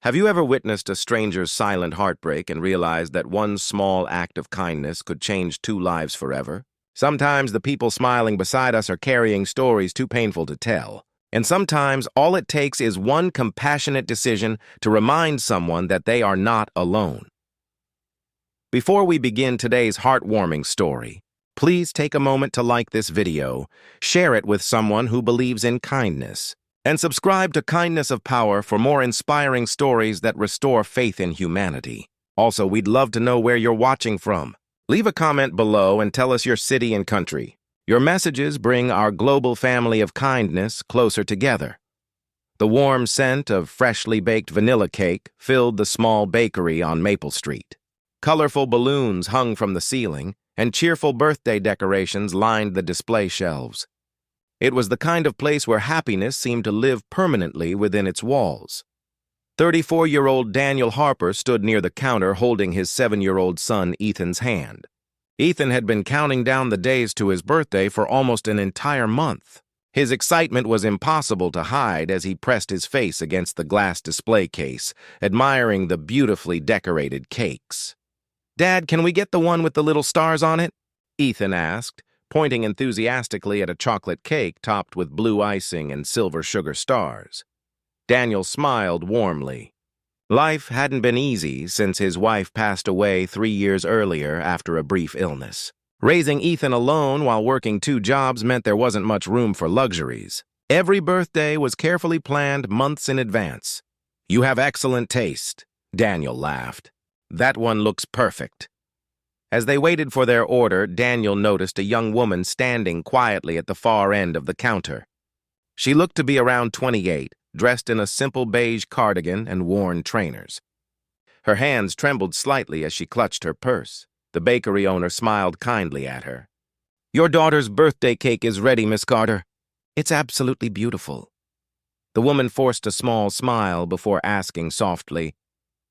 Have you ever witnessed a stranger's silent heartbreak and realized that one small act of kindness could change two lives forever? Sometimes the people smiling beside us are carrying stories too painful to tell. And sometimes all it takes is one compassionate decision to remind someone that they are not alone. Before we begin today's heartwarming story, please take a moment to like this video, share it with someone who believes in kindness, and subscribe to Kindness of Power for more inspiring stories that restore faith in humanity. Also, we'd love to know where you're watching from. Leave a comment below and tell us your city and country. Your messages bring our global family of kindness closer together. The warm scent of freshly baked vanilla cake filled the small bakery on Maple Street. Colorful balloons hung from the ceiling, and cheerful birthday decorations lined the display shelves. It was the kind of place where happiness seemed to live permanently within its walls. 34-year-old Daniel Harper stood near the counter holding his 7-year-old son Ethan's hand. Ethan had been counting down the days to his birthday for almost an entire month. His excitement was impossible to hide as he pressed his face against the glass display case, admiring the beautifully decorated cakes. "Dad, can we get the one with the little stars on it?" Ethan asked, pointing enthusiastically at a chocolate cake topped with blue icing and silver sugar stars. Daniel smiled warmly. Life hadn't been easy since his wife passed away 3 years earlier after a brief illness. Raising Ethan alone while working 2 jobs meant there wasn't much room for luxuries. Every birthday was carefully planned months in advance. "You have excellent taste," Daniel laughed. "That one looks perfect." As they waited for their order, Daniel noticed a young woman standing quietly at the far end of the counter. She looked to be around 28, dressed in a simple beige cardigan and worn trainers. Her hands trembled slightly as she clutched her purse. The bakery owner smiled kindly at her. "Your daughter's birthday cake is ready, Miss Carter. It's absolutely beautiful." The woman forced a small smile before asking softly,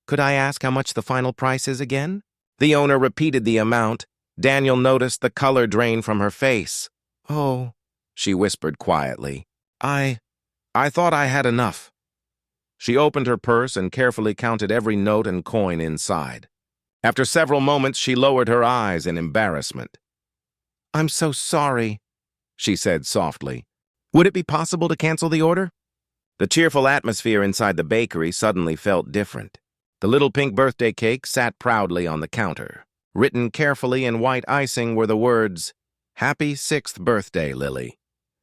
"Could I ask how much the final price is again?" The owner repeated the amount. Daniel noticed the color drain from her face. "Oh," she whispered quietly. I thought I had enough." She opened her purse and carefully counted every note and coin inside. After several moments, she lowered her eyes in embarrassment. "I'm so sorry," she said softly. "Would it be possible to cancel the order?" The cheerful atmosphere inside the bakery suddenly felt different. The little pink birthday cake sat proudly on the counter. Written carefully in white icing were the words, "Happy 6th birthday, Lily."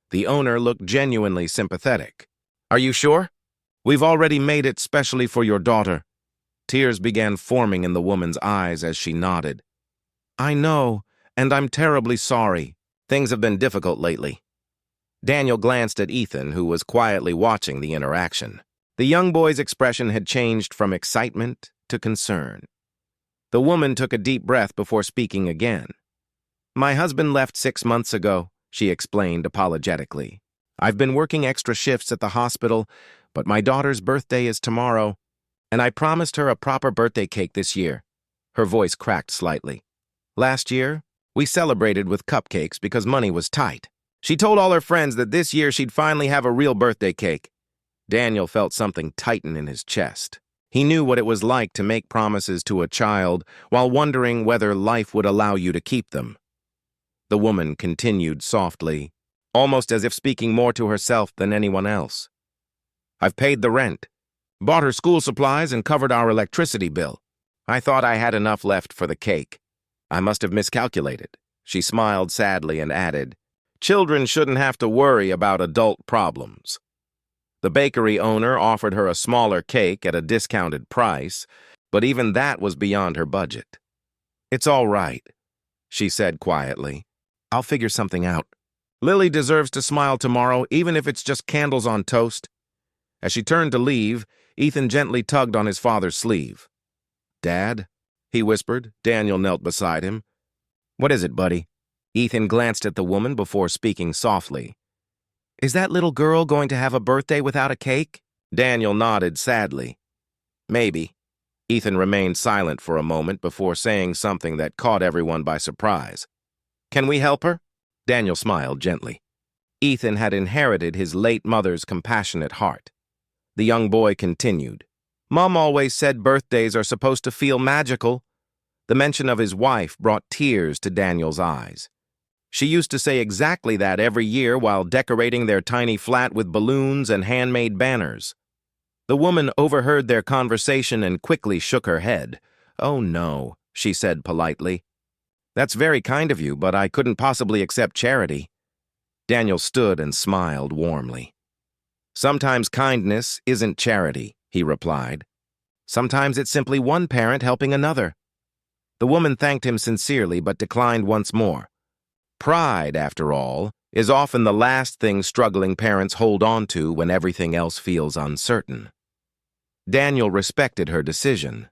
The owner looked genuinely sympathetic. "Are you sure? We've already made it specially for your daughter." Tears began forming in the woman's eyes as she nodded. "I know, and I'm terribly sorry. Things have been difficult lately." Daniel glanced at Ethan, who was quietly watching the interaction. The young boy's expression had changed from excitement to concern. The woman took a deep breath before speaking again. "My husband left 6 months ago," she explained apologetically. "I've been working extra shifts at the hospital, but my daughter's birthday is tomorrow, and I promised her a proper birthday cake this year." Her voice cracked slightly. "Last year, we celebrated with cupcakes because money was tight. She told all her friends that this year she'd finally have a real birthday cake." Daniel felt something tighten in his chest. He knew what it was like to make promises to a child while wondering whether life would allow you to keep them. The woman continued softly, almost as if speaking more to herself than anyone else. "I've paid the rent, bought her school supplies, and covered our electricity bill. I thought I had enough left for the cake. I must have miscalculated." She smiled sadly and added, "Children shouldn't have to worry about adult problems." The bakery owner offered her a smaller cake at a discounted price, but even that was beyond her budget. "It's all right," she said quietly. "I'll figure something out. Lily deserves to smile tomorrow, even if it's just candles on toast." As she turned to leave, Ethan gently tugged on his father's sleeve. "Dad?" he whispered. Daniel knelt beside him. "What is it, buddy?" Ethan glanced at the woman before speaking softly. "Is that little girl going to have a birthday without a cake?" Daniel nodded sadly. "Maybe." Ethan remained silent for a moment before saying something that caught everyone by surprise. "Can we help her?" Daniel smiled gently. Ethan had inherited his late mother's compassionate heart. The young boy continued. Mom always said birthdays are supposed to feel magical. The mention of his wife brought tears to Daniel's eyes. She used to say exactly that every year while decorating their tiny flat with balloons and handmade banners. The woman overheard their conversation and quickly shook her head. "Oh no," she said politely. "That's very kind of you, but I couldn't possibly accept charity." Daniel stood and smiled warmly. "Sometimes kindness isn't charity," he replied. "Sometimes it's simply one parent helping another." The woman thanked him sincerely but declined once more. Pride, after all, is often the last thing struggling parents hold on to when everything else feels uncertain. Daniel respected her decision.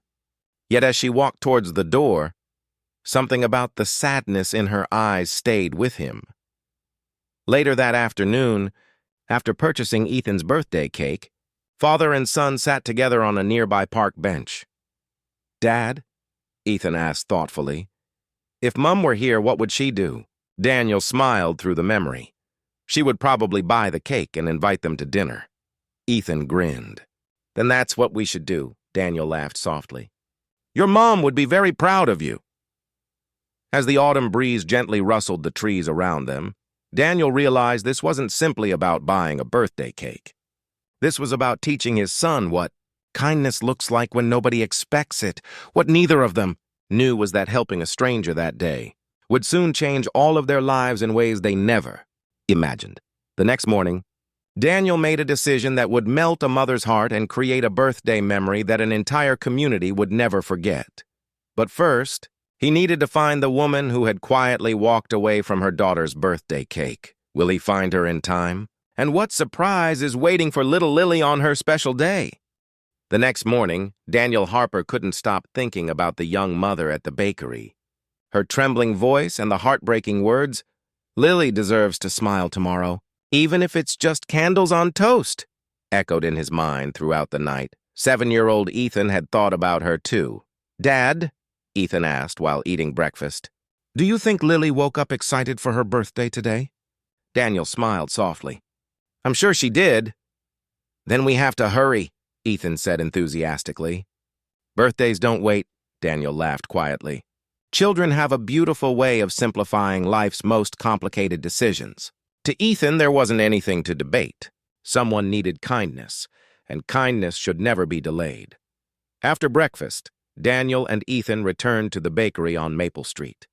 Yet as she walked towards the door, something about the sadness in her eyes stayed with him. Later that afternoon, after purchasing Ethan's birthday cake, father and son sat together on a nearby park bench. "Dad?" Ethan asked thoughtfully. "If Mum were here, what would she do?" Daniel smiled through the memory. "She would probably buy the cake and invite them to dinner." Ethan grinned. "Then that's what we should do," Daniel laughed softly. "Your mom would be very proud of you." As the autumn breeze gently rustled the trees around them, Daniel realized this wasn't simply about buying a birthday cake. This was about teaching his son what kindness looks like when nobody expects it. What neither of them knew was that helping a stranger that day would soon change all of their lives in ways they never imagined. The next morning, Daniel made a decision that would melt a mother's heart and create a birthday memory that an entire community would never forget. But first, he needed to find the woman who had quietly walked away from her daughter's birthday cake. Will he find her in time? And what surprise is waiting for little Lily on her special day? The next morning, Daniel Harper couldn't stop thinking about the young mother at the bakery. Her trembling voice and the heartbreaking words, "Lily deserves to smile tomorrow, even if it's just candles on toast," echoed in his mind throughout the night. 7-year-old Ethan had thought about her too. "Dad," Ethan asked while eating breakfast, "do you think Lily woke up excited for her birthday today?" Daniel smiled softly. "I'm sure she did." "Then we have to hurry," Ethan said enthusiastically. "Birthdays don't wait," Daniel laughed quietly. "Children have a beautiful way of simplifying life's most complicated decisions." To Ethan, there wasn't anything to debate. Someone needed kindness, and kindness should never be delayed. After breakfast, Daniel and Ethan returned to the bakery on Maple Street.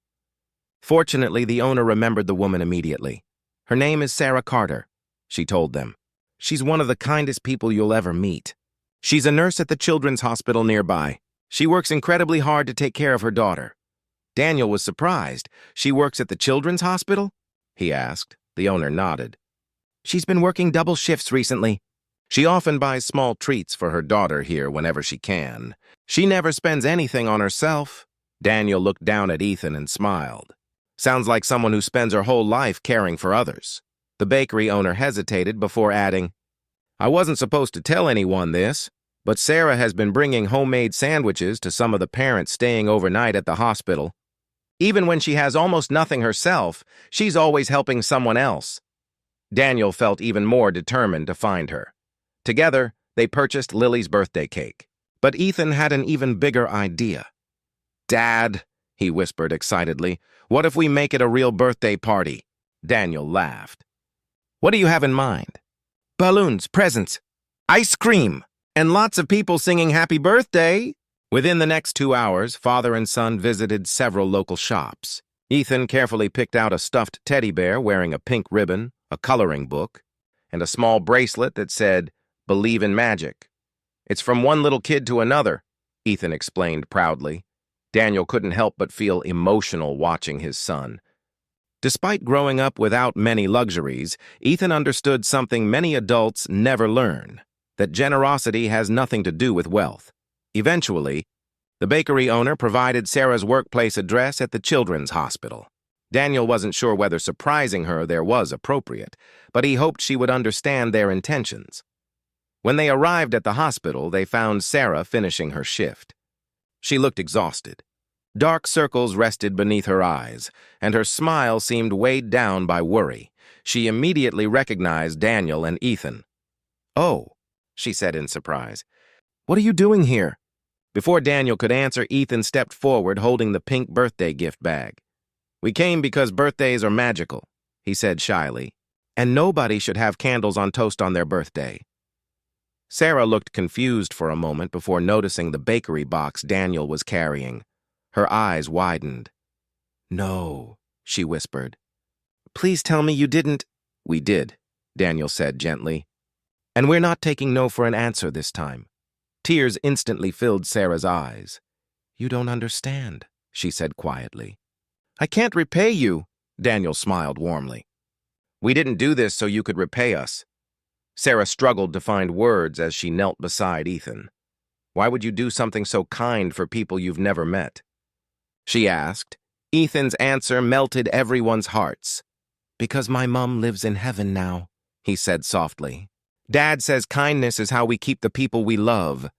Fortunately, the owner remembered the woman immediately. "Her name is Sarah Carter," she told them. "She's one of the kindest people you'll ever meet. She's a nurse at the children's hospital nearby. She works incredibly hard to take care of her daughter." Daniel was surprised. "She works at the children's hospital?" he asked. The owner nodded. "She's been working double shifts recently. She often buys small treats for her daughter here whenever she can. She never spends anything on herself." Daniel looked down at Ethan and smiled. "Sounds like someone who spends her whole life caring for others." The bakery owner hesitated before adding, "I wasn't supposed to tell anyone this, but Sarah has been bringing homemade sandwiches to some of the parents staying overnight at the hospital. Even when she has almost nothing herself, she's always helping someone else." Daniel felt even more determined to find her. Together, they purchased Lily's birthday cake. But Ethan had an even bigger idea. "Dad," he whispered excitedly, "what if we make it a real birthday party?" Daniel laughed. "What do you have in mind?" "Balloons, presents, ice cream, and lots of people singing happy birthday." Within the next 2 hours, father and son visited several local shops. Ethan carefully picked out a stuffed teddy bear wearing a pink ribbon, a coloring book, and a small bracelet that said, "Believe in Magic." "It's from one little kid to another," Ethan explained proudly. Daniel couldn't help but feel emotional watching his son. Despite growing up without many luxuries, Ethan understood something many adults never learn, that generosity has nothing to do with wealth. Eventually, the bakery owner provided Sarah's workplace address at the children's hospital. Daniel wasn't sure whether surprising her there was appropriate, but he hoped she would understand their intentions. When they arrived at the hospital, they found Sarah finishing her shift. She looked exhausted. Dark circles rested beneath her eyes, and her smile seemed weighed down by worry. She immediately recognized Daniel and Ethan. "Oh," she said in surprise. What are you doing here? Before Daniel could answer, Ethan stepped forward holding the pink birthday gift bag. We came because birthdays are magical, he said shyly, and nobody should have candles on toast on their birthday. Sarah looked confused for a moment before noticing the bakery box Daniel was carrying. Her eyes widened. No, she whispered. Please tell me you didn't. We did, Daniel said gently. And we're not taking no for an answer this time. Tears instantly filled Sarah's eyes. You don't understand, she said quietly. I can't repay you, Daniel smiled warmly. We didn't do this so you could repay us. Sarah struggled to find words as she knelt beside Ethan. Why would you do something so kind for people you've never met? She asked. Ethan's answer melted everyone's hearts. Because my mom lives in heaven now, he said softly. Dad says kindness is how we keep the people we love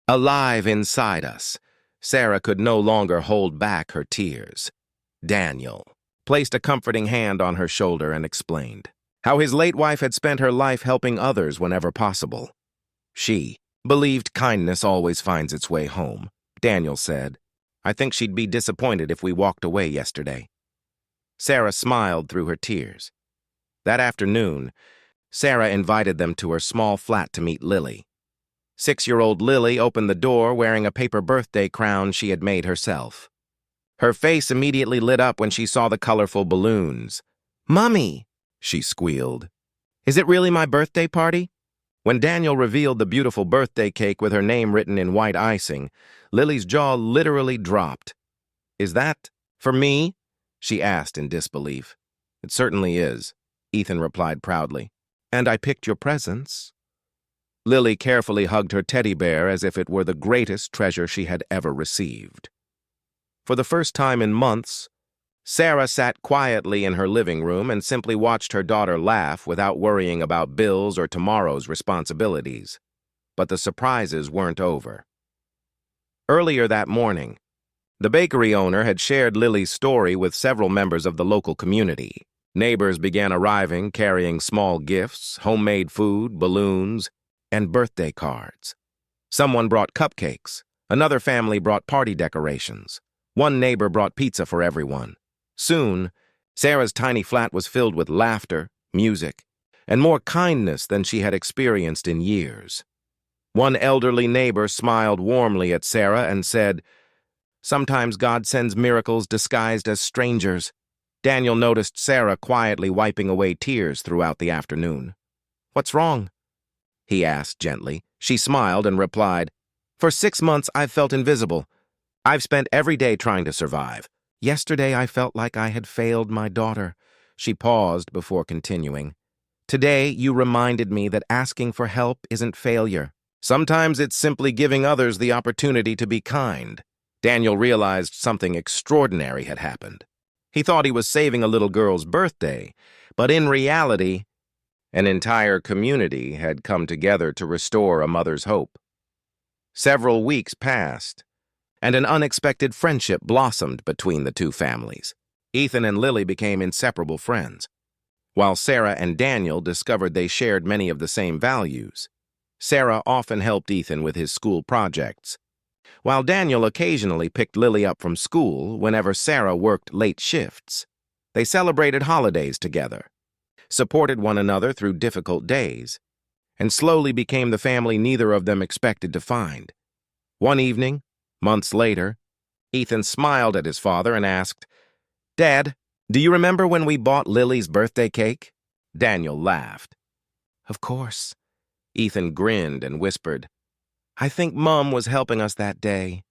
alive inside us. Sarah could no longer hold back her tears. Daniel placed a comforting hand on her shoulder and explained how his late wife had spent her life helping others whenever possible. She believed kindness always finds its way home, Daniel said. I think she'd be disappointed if we walked away yesterday. Sarah smiled through her tears. That afternoon, Sarah invited them to her small flat to meet Lily. 6-year-old Lily opened the door wearing a paper birthday crown she had made herself. Her face immediately lit up when she saw the colorful balloons. Mummy, she squealed. Is it really my birthday party? When Daniel revealed the beautiful birthday cake with her name written in white icing, Lily's jaw literally dropped. Is that for me? She asked in disbelief. It certainly is, Ethan replied proudly. And I picked your presents. Lily carefully hugged her teddy bear as if it were the greatest treasure she had ever received. For the first time in months, Sarah sat quietly in her living room and simply watched her daughter laugh without worrying about bills or tomorrow's responsibilities. But the surprises weren't over. Earlier that morning, the bakery owner had shared Lily's story with several members of the local community. Neighbors began arriving carrying small gifts, homemade food, balloons, and birthday cards. Someone brought cupcakes. Another family brought party decorations. One neighbor brought pizza for everyone. Soon, Sarah's tiny flat was filled with laughter, music, and more kindness than she had experienced in years. One elderly neighbor smiled warmly at Sarah and said, Sometimes God sends miracles disguised as strangers. Daniel noticed Sarah quietly wiping away tears throughout the afternoon. What's wrong? He asked gently. She smiled and replied, For 6 months I've felt invisible. I've spent every day trying to survive. Yesterday I felt like I had failed my daughter. She paused before continuing. Today you reminded me that asking for help isn't failure. Sometimes it's simply giving others the opportunity to be kind. Daniel realized something extraordinary had happened. He thought he was saving a little girl's birthday, but in reality, an entire community had come together to restore a mother's hope. Several weeks passed, and an unexpected friendship blossomed between the two families. Ethan and Lily became inseparable friends, while Sarah and Daniel discovered they shared many of the same values. Sarah often helped Ethan with his school projects, while Daniel occasionally picked Lily up from school whenever Sarah worked late shifts. They celebrated holidays together, supported one another through difficult days, and slowly became the family neither of them expected to find. One evening, months later, Ethan smiled at his father and asked, Dad, do you remember when we bought Lily's birthday cake? Daniel laughed. Of course. Ethan grinned and whispered, I think Mom was helping us that day.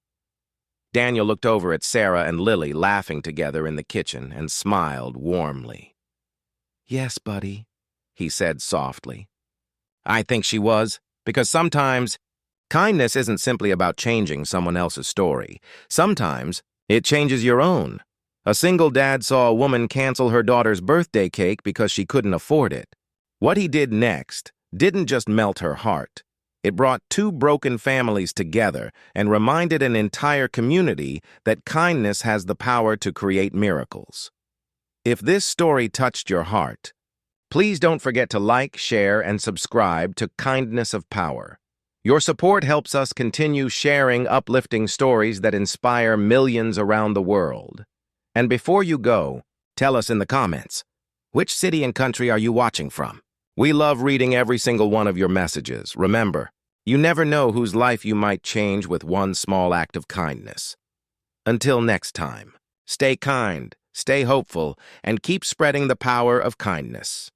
Daniel looked over at Sarah and Lily laughing together in the kitchen and smiled warmly. Yes, buddy, he said softly. I think she was, because sometimes kindness isn't simply about changing someone else's story. Sometimes it changes your own. A single dad saw a woman cancel her daughter's birthday cake because she couldn't afford it. What he did next didn't just melt her heart. It brought 2 broken families together and reminded an entire community that kindness has the power to create miracles. If this story touched your heart, please don't forget to like, share, and subscribe to Kindness of Power. Your support helps us continue sharing uplifting stories that inspire millions around the world. And before you go, tell us in the comments, which city and country are you watching from? We love reading every single one of your messages. Remember, you never know whose life you might change with one small act of kindness. Until next time, stay kind, stay hopeful, and keep spreading the power of kindness.